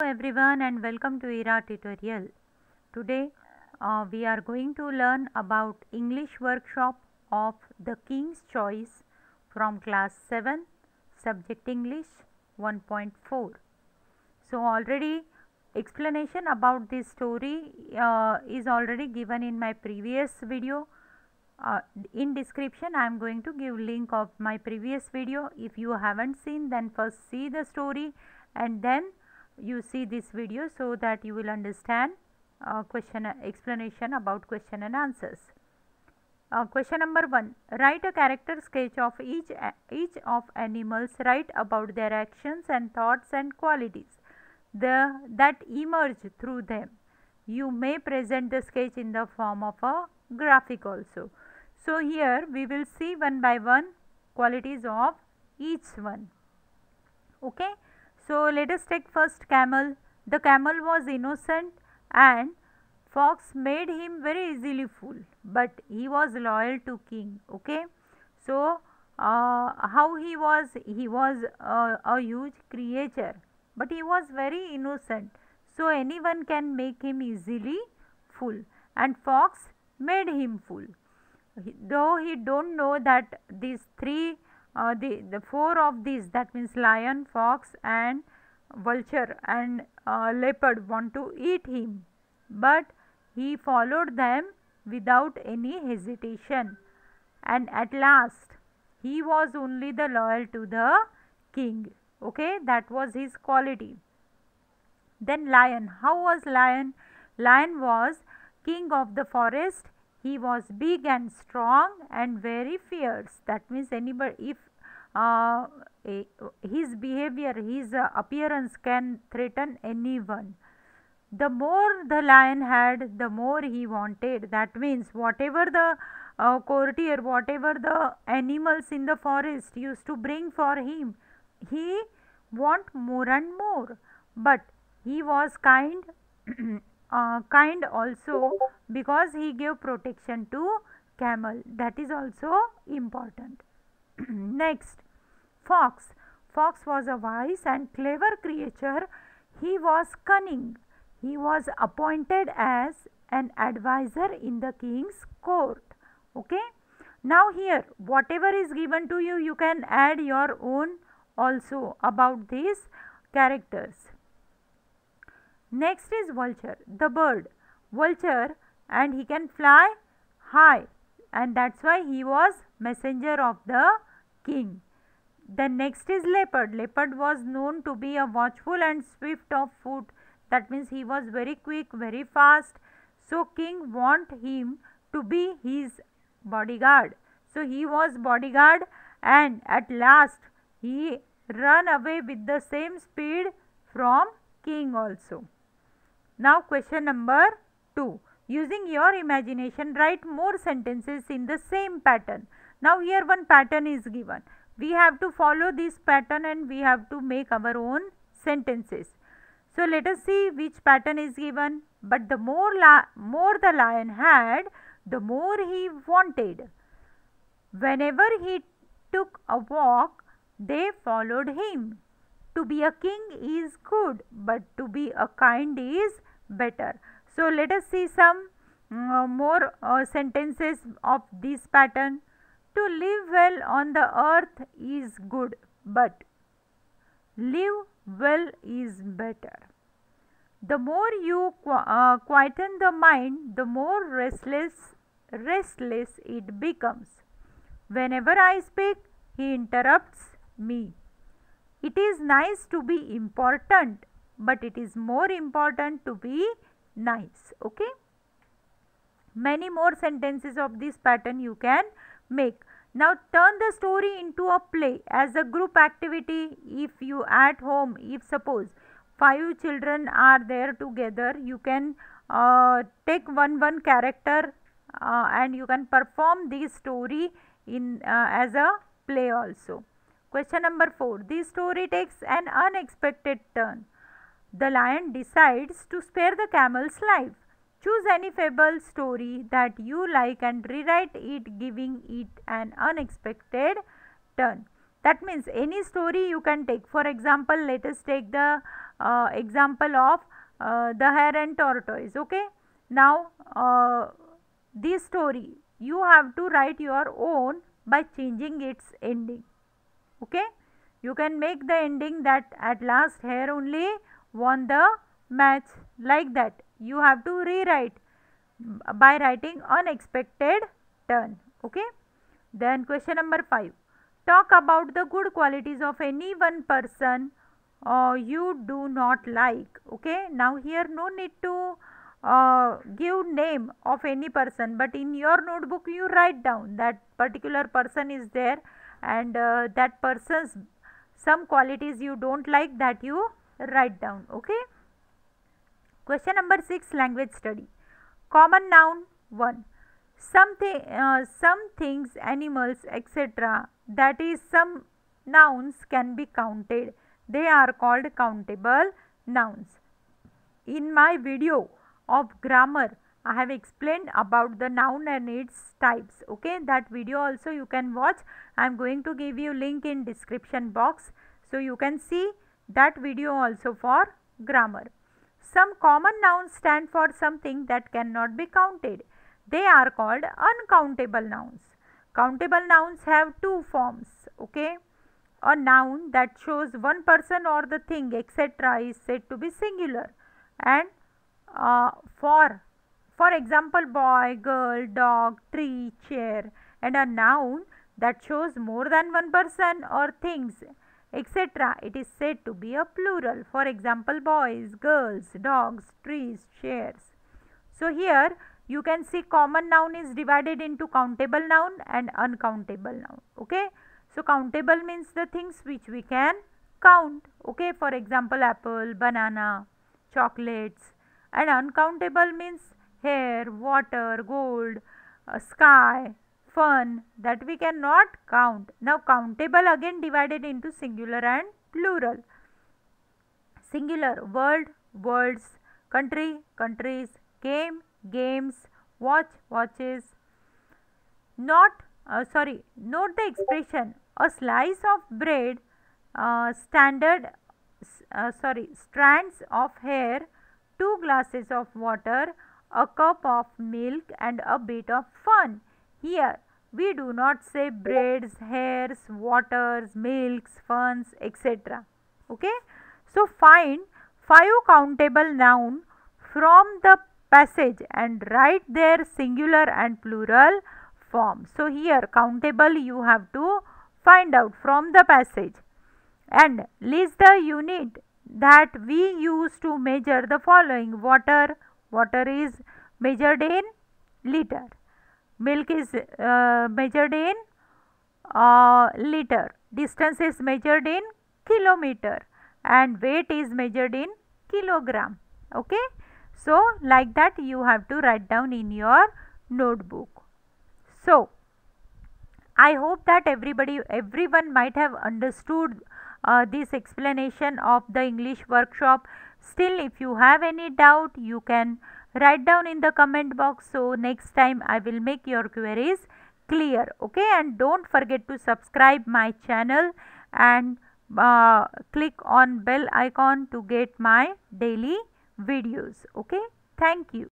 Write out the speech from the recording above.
Hello everyone and welcome to ERA tutorial. Today we are going to learn about English workshop of The King's Choice from class 7 subject English 1.4. So already explanation about this story is already given in my previous video. In description I am going to give link of my previous video. If you haven't seen, then first see the story and then you see this video so that you will understand question explanation about question and answers. Question number 1. Write a character sketch of each of animals. Write about their actions and thoughts and qualities that emerge through them. You may present the sketch in the form of a graphic also. So here we will see one by one qualities of each one. Okay. So let us take first camel. The camel was innocent and fox made him very easily fool, but he was loyal to king. Okay. So how he was? He was a huge creature, but he was very innocent. So anyone can make him easily fool, and fox made him fool. Though he don't know that these three the four of these, that means lion, fox and vulture and leopard, want to eat him, but he followed them without any hesitation, and at last he was only the loyal to the king. Okay, that was his quality. Then lion. How was lion? Lion was king of the forest. He was big and strong and very fierce. That means anybody, if uh, his behavior, his appearance can threaten anyone. The more the lion had, the more he wanted. That means whatever the courtier, whatever the animals in the forest used to bring for him, he want more and more. But he was kind, kind also, because he gave protection to camel. That is also important. Next, fox. Fox was a wise and clever creature. He was cunning. He was appointed as an advisor in the king's court. Okay. Now here whatever is given to you, you can add your own also about these characters. Next is vulture, the bird. Vulture, and he can fly high, and that's why he was messenger of the king. The next is leopard. Leopard was known to be a watchful and swift of foot. That means he was very quick, very fast. So king want him to be his bodyguard. So he was bodyguard, and at last he run away with the same speed from king also. Now question number 2. Using your imagination, write more sentences in the same pattern. Now here one pattern is given. We have to follow this pattern and we have to make our own sentences. So let us see which pattern is given. But the more the lion had, the more he wanted. Whenever he took a walk, they followed him. To be a king is good, but to be a kind is better. So let us see some more sentences of this pattern. To live well on the earth is good, but live well is better. The more you quieten the mind, the more restless it becomes. Whenever I speak, he interrupts me. It is nice to be important, but it is more important to be nice. Okay. Many more sentences of this pattern you can make. Now turn the story into a play as a group activity. If you at home, if suppose 5 children are there together, you can take one character and you can perform this story in as a play also. Question number 4. This story takes an unexpected turn. The lion decides to spare the camel's life. Choose any fable story that you like and rewrite it, giving it an unexpected turn. That means any story you can take. For example, let us take the example of the hare and tortoise. Okay, now this story you have to write your own by changing its ending. Okay, you can make the ending that at last hare only won the match, like that. You have to rewrite by writing unexpected turn. Okay, then question number 5, talk about the good qualities of any one person you do not like. Okay, now here no need to give name of any person, but in your notebook you write down that particular person is there, and that person's some qualities you don't like, that you write down. Okay, question number 6, language study. Common noun 1, some things, animals, etc., that is some nouns can be counted, they are called countable nouns. In my video of grammar I have explained about the noun and its types. Okay, that video also you can watch. I am going to give you link in description box, so you can see that video also for grammar. Some common nouns stand for something that cannot be counted. They are called uncountable nouns. Countable nouns have two forms. Okay, a noun that shows one person or the thing, etc., is said to be singular, and for example, boy, girl, dog, tree, chair. And a noun that shows more than one person or things, etc., it is said to be a plural. For example, boys, girls, dogs, trees, chairs. So here you can see common noun is divided into countable noun and uncountable noun. Okay, so countable means the things which we can count. Okay, for example, apple, banana, chocolates. And uncountable means hair, water, gold, sky, fun, that we cannot count. Now countable again divided into singular and plural. Singular, world, worlds, country, countries, game, games, watch, watches. Note the expression, a slice of bread, strands of hair, 2 glasses of water, a cup of milk, and a bit of fun. Here we do not say breads, hairs, waters, milks, funs, etc. Okay, so find 5 countable noun from the passage and write their singular and plural form. So here countable you have to find out from the passage, and list the unit that we use to measure the following. Water is measured in liter, milk is measured in liter, distance is measured in kilometer, and weight is measured in kilogram. Okay, so like that you have to write down in your notebook. So I hope that everyone might have understood this explanation of the English workshop. Still, if you have any doubt, you can write down in the comment box. So next time I will make your queries clear. Okay, and don't forget to subscribe my channel and click on bell icon to get my daily videos. Okay, thank you.